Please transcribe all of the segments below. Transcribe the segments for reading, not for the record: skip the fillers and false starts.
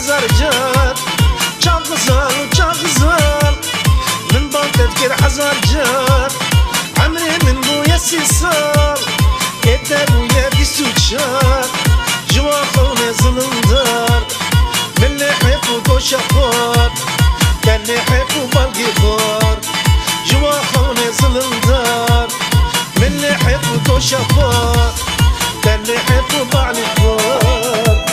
حزر جار چاق غزال وچاق غزال من بان تذكر حزر جار عمري من بويا 6 سال كتا بويا 24 جوا خوني ظلم دار من اللي حيف وكوش اخبار كان اللي حيف وبلقي خور جوا خوني ظلم دار من اللي حيف وكوش اخبار كان اللي حيف وبعلي خور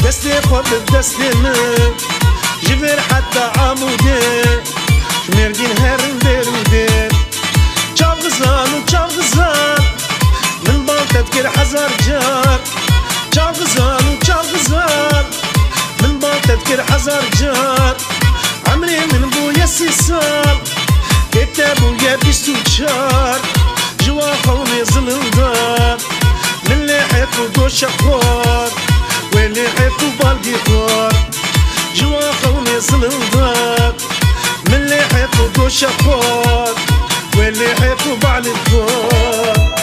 دستي خود دستي من جبر حتى عمودي شميرجين هرن دير ودير چاق غزال وچاق غزال من بان تذكر حزر جار چاق غزال وچاق غزال من بان تذكر حزر جار عمري من بويا 6 سال كتا بويا 24 جوا خوني ظلم دار من اللي حيف وقوش اخبار واللي حيف وبالقي خور جوا خوني ظلم دار من اللي حيف وقوش اخبار واللي حيف وبعلي الخور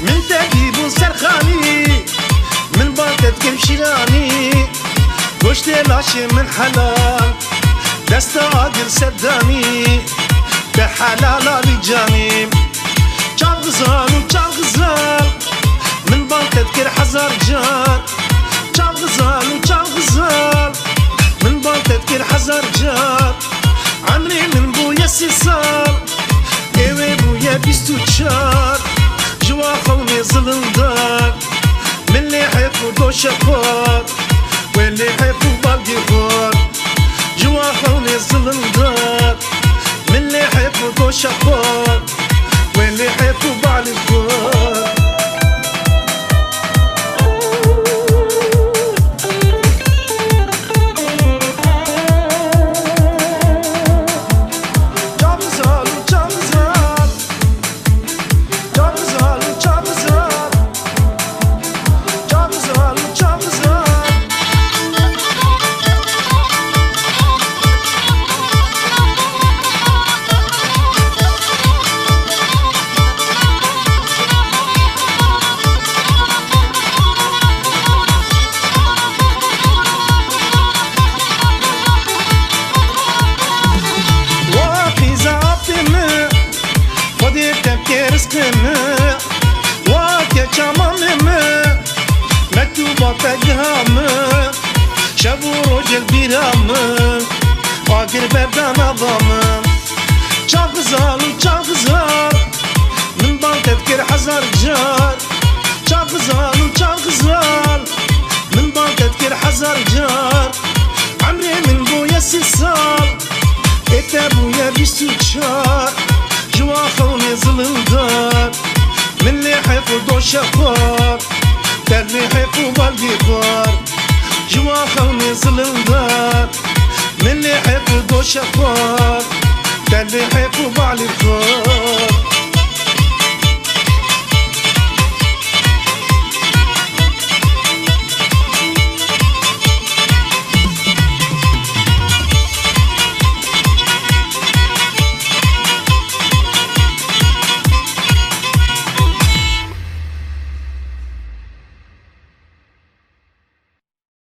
من تجيب سرخاني من بان تذكر شيراني وشت لاشي من حلال دست عادل سداني بحلال علي جاني چاق غزال وچاق غزال من بان تذكر حزر جار چاق غزال وچاق غزال من بان تذكر حزر جار عمري من بويا 6 سال ايوه بويا 24 جوا خوني ظلم دار من اللي حيف وقوش اخبار واللي حيف وبالقي خور جوا خوني ظلم دار من اللي حيف وقوش اخبار واللي حيف وبعلي خور تجهامه شبو روجل بيرامه واقر بردان اضامه چاق غزال وچاق غزال من بان تذكر حزر جار چاق غزال وچاق غزال من بان تذكر حزر جار عمري من بويا 6 سال كتا بويا 24 جوا خوني ظلم دار من اللي حيف وقوش اخبار كان اللي حيف وبالقي خور جوا خوني ظلم دار من اللي حيف وقوش اخبار كان اللي حيف وبعلي خور